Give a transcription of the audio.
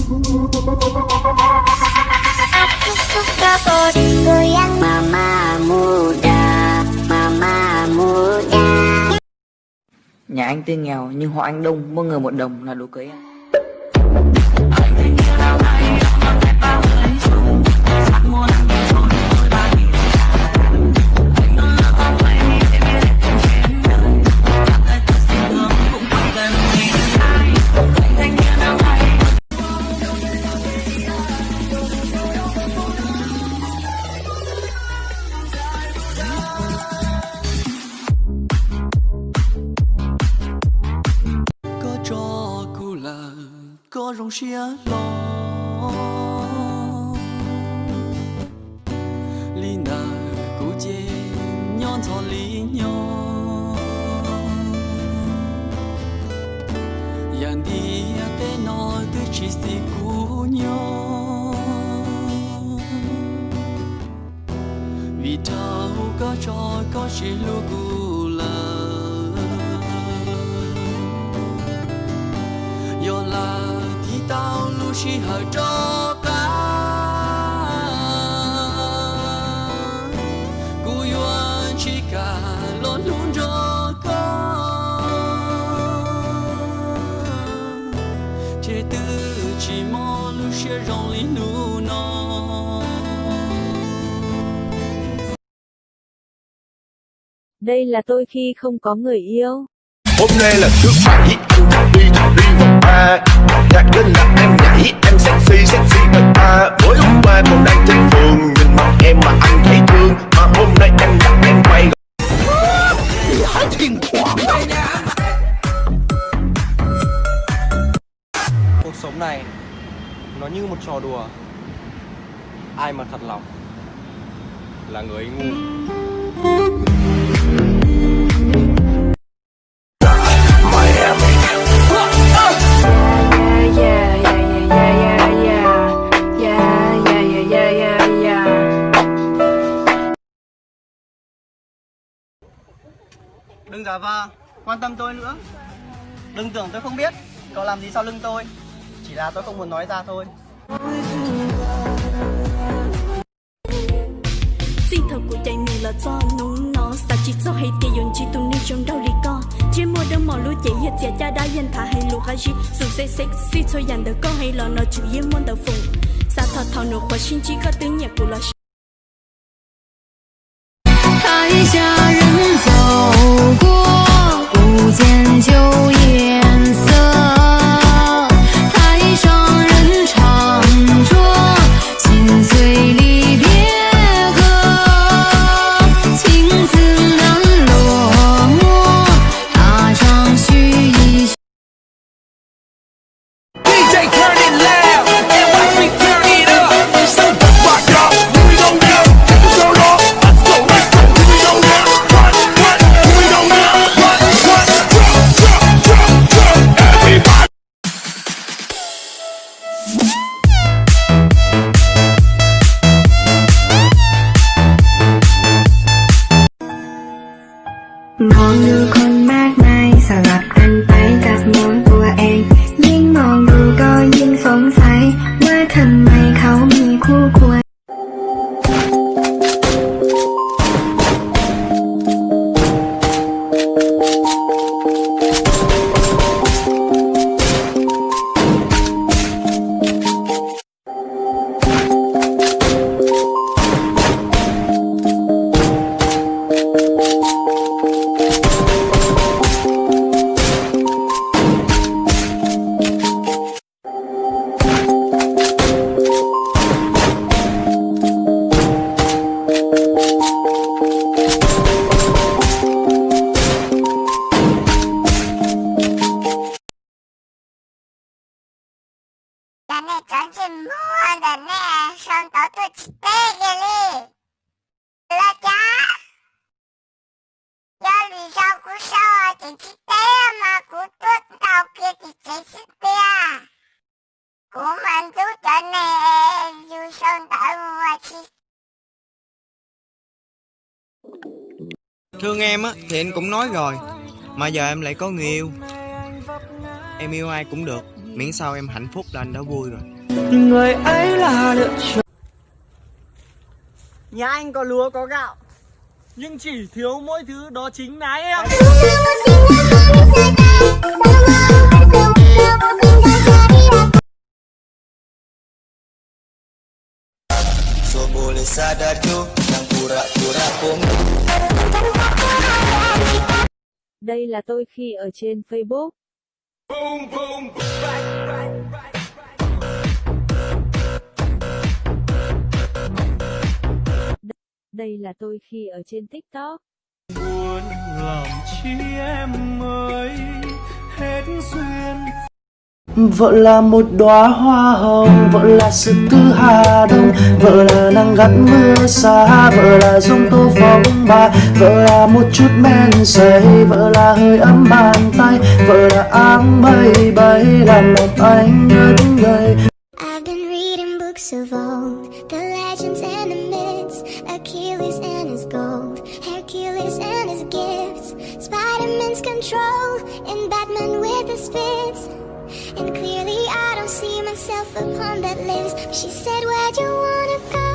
Aku suka body goyang mama muda, mama muda. Nhà anh tên nghèo nhưng họ anh đông, mỗi người 1 đồng là đủ cưới em. có rong xia lo li na cụ chế nhon cho li nhon yang đi bé nói từ chỉ si cụ nhon vì thao có cho có chỉ lu cụ là yo la thì tao lu chỉ hở cho cả cú yuan chỉ cả lon luôn cho cả chế tư chỉ mò lu chỉ rong li nu nó. Đây là tôi khi không có người yêu. Hôm nay là thứ 7, anh đi vào ba. Nhạc lên là em nhảy, em sexy thật ta. Mới hôm qua còn đang trên phường, nhìn mặt em mà anh thấy thương. Mà hôm nay em đặt em quay. Cuộc sống này nó như một trò đùa. Ai mà thật lòng là người ấy ngu. Đừng giả vờ, quan tâm tôi nữa. Đừng tưởng tôi không biết cậu làm gì sau lưng tôi. Chỉ là tôi không muốn nói ra thôi. Xin thật của chạy mình là do nung nó sa chỉ cho hay tiền dùng chỉ tụng nên trong đâu đi con chỉ mua đơn mỏ lúa chạy hết chạy cha đã yên thả hay lúa hay gì sụp xe sexy cho dàn được con hay là nó chủ yếu muốn đầu phụng sa thọ thọ nụ quả xin chỉ có tiếng nhạc của là 台下人走过，不见旧颜色。台上人唱着心碎离别歌，情字难落寞，他唱须一。DJ turn it loud and watch me turn it up. So rock y'all, here we go now. Take the shirt off, let's go. Here we go now. What? Here we go now. What? Drop, everybody. Mong ดูคนมากมายสลับกันไปกับมองตัวเองยิ่งมองดูก็ยิ่งสงสัยว่าทำไมเขามีคู่ควร Đàn này trắng trên mua, đàn này son tỏ tôi chỉ tê kìa đi. Là chá. Do lý do của sao chỉ chỉ tê mà của tốt tàu kia thì chạy sức tia. Của mình chú cho này dù son tỏ mua chi. Thương em á thì anh cũng nói rồi, mà giờ em lại có người yêu. Em yêu ai cũng được, Miễn sao em hạnh phúc là anh đã vui rồi. Người ấy là lựa chọn. Nhà anh có lúa có gạo, nhưng chỉ thiếu mỗi thứ đó chính là em. Đây là tôi khi ở trên Facebook. Đây là tôi khi ở trên TikTok. Buồn làm chi em ơi, hết duyên. Vợ là một đóa hoa hồng, vợ là sự thứ Hà Đông, vợ là nắng gắt mưa xa, vợ là giông tố phong ba, vợ là một chút men say, vợ là hơi ấm bàn tay, vợ là áng mây bay làm lòng anh ngất ngây. I've been reading books of old, the legends and the myths, Achilles and his gold, Hercules and his gifts, Spider-Man's control, and Batman with his fists. And clearly I don't see myself upon that list. She said, where'd you wanna go?